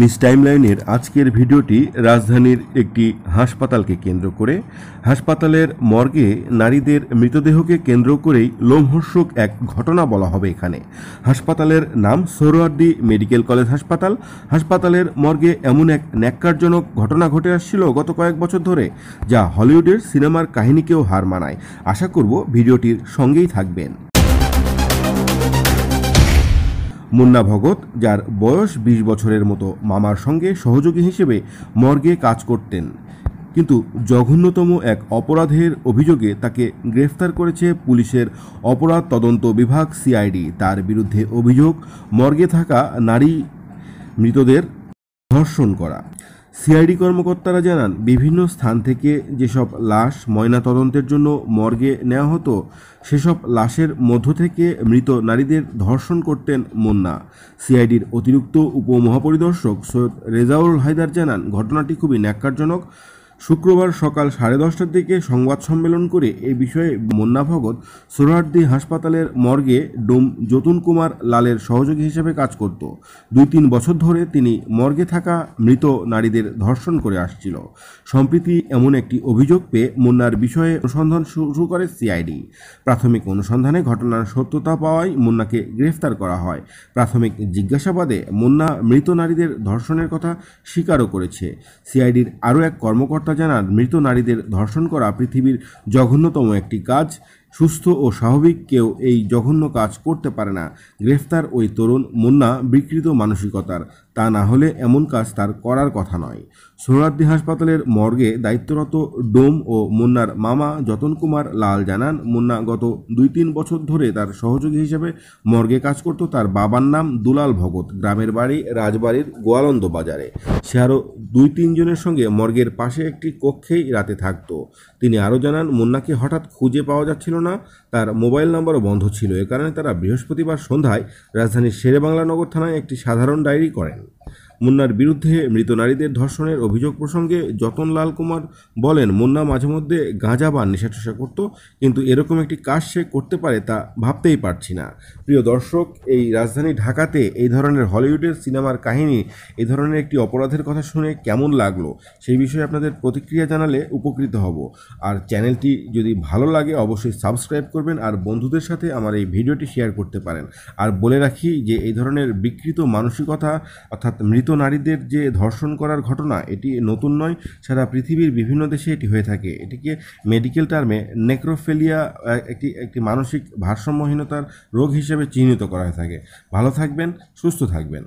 Miss টাইমলাইনের আজকের ভিডিওটি রাজধানীর একটি হাসপাতালকে কেন্দ্র করে। হাসপাতালের মর্গে নারীদের মৃতদেহকে কেন্দ্র করেই লোমহর্ষক এক ঘটনা বলা হবে এখানে। হাসপাতালের নাম সোহরাওয়ার্দী মেডিকেল কলেজ হাসপাতাল। হাসপাতালের মর্গে এমন এক ন্যাক্কারজনক ঘটনা ঘটে আসছিল গত কয়েক বছর ধরে, যা হলিউডের সিনেমার কাহিনীকেও হার মানায়। আশা করব ভিডিওটির সঙ্গেই থাকবেন। মুন্না ভগত, যার বয়স 20 বছরের মতো, মামার সঙ্গে সহযোগী হিসেবে মর্গে কাজ করতেন, কিন্তু জঘন্যতম এক অপরাধের অভিযোগে তাকে গ্রেফতার করেছে পুলিশের অপরাধ তদন্ত বিভাগ সিআইডি। তার বিরুদ্ধে অভিযোগ মর্গে থাকা নারী মৃতদের ধর্ষণ করা। সিআইডি কর্মকর্তারা জানান, বিভিন্ন স্থান থেকে যেসব লাশ ময়নাতদন্তের জন্য মর্গে নেওয়া হতো, সেসব লাশের মধ্য থেকে মৃত নারীদের ধর্ষণ করতেন মুন্না। সিআইডির অতিরিক্ত উপমহাপরিদর্শক সৈয়দ রেজাউল হায়দার জানান, ঘটনাটি খুবই ন্যাক্কারজনক। শুক্রবার সকাল 10:30টার দিকে সংবাদ সম্মেলন করে এ বিষয়ে মুন্না ভগত সোহরাওয়ার্দী হাসপাতালের মর্গে ডোম যতুন কুমার লালের সহযোগী হিসেবে কাজ করত। 2-3 বছর ধরে তিনি মর্গে থাকা মৃত নারীদের ধর্ষণ করে আসছিল। সম্প্রতি এমন একটি অভিযোগ পেয়ে মুন্নার বিষয়ে অনুসন্ধান শুরু করে সিআইডি। প্রাথমিক অনুসন্ধানে ঘটনার সত্যতা পাওয়ায় মুন্নাকে গ্রেফতার করা হয়। প্রাথমিক জিজ্ঞাসাবাদে মুন্না মৃত নারীদের ধর্ষণের কথা স্বীকারও করেছে। সিআইডির আরও এক কর্মকর্তা জানান, মৃত নারীদের ধর্ষণ করা পৃথিবীর জঘন্যতম একটি কাজ। সুস্থ ও স্বাভাবিক কেউ এই জঘন্য কাজ করতে পারে না। গ্রেফতার ওই তরুণ মুন্না বিকৃত মানসিকতার, তা না হলে এমন কাজ তার করার কথা নয়। সোহরাওয়ার্দী হাসপাতালের মর্গে দায়িত্বরত ডোম ও মুন্নার মামা যতন কুমার লাল জানান, মুন্না গত 2-3 বছর ধরে তার সহযোগী হিসেবে মর্গে কাজ করত। তার বাবার নাম দুলাল ভগত, গ্রামের বাড়ি রাজবাড়ির গোয়ালন্দ বাজারে। সে আরও 2-3 জনের সঙ্গে মর্গের পাশে একটি কক্ষেই রাতে থাকত। তিনি আরও জানান, মুন্নাকে হঠাৎ খুঁজে পাওয়া যাচ্ছিল না, তার মোবাইল নাম্বারও বন্ধ ছিল। এ কারণে তারা বৃহস্পতিবার সন্ধ্যায় রাজধানীর শেরেবাংলা থানায় একটি সাধারণ ডায়েরি করেন। মুন্নার বিরুদ্ধে মৃত নারীদের ধর্ষণের অভিযোগ প্রসঙ্গে যতন লাল কুমার বলেন, মুন্না মাঝে মধ্যে গাঁজা বা নেশা করত, কিন্তু এরকম একটি কাজ সে করতে পারে তা ভাবতেই পারছি না। প্রিয় দর্শক, এই রাজধানী ঢাকাতে এই ধরনের হলিউডের সিনেমার কাহিনী, এই ধরনের একটি অপরাধের কথা শুনে কেমন লাগলো সেই বিষয়ে আপনাদের প্রতিক্রিয়া জানালে উপকৃত হব। আর চ্যানেলটি যদি ভালো লাগে অবশ্যই সাবস্ক্রাইব করবেন, আর বন্ধুদের সাথে আমার এই ভিডিওটি শেয়ার করতে পারেন। আর বলে রাখি যে এই ধরনের বিকৃত মানসিকতা অর্থাৎ মৃত নারীদের যে ধর্ষণ করার ঘটনা, এটি নতুন নয়। সারা পৃথিবীর বিভিন্ন দেশে এটি হয়ে থাকে। এটিকে মেডিকেল টার্মে নেক্রোফিলিয়া, একটি মানসিক ভারসাম্যহীনতার রোগ হিসেবে চিহ্নিত করা হয়ে থাকে। ভালো থাকবেন, সুস্থ থাকবেন।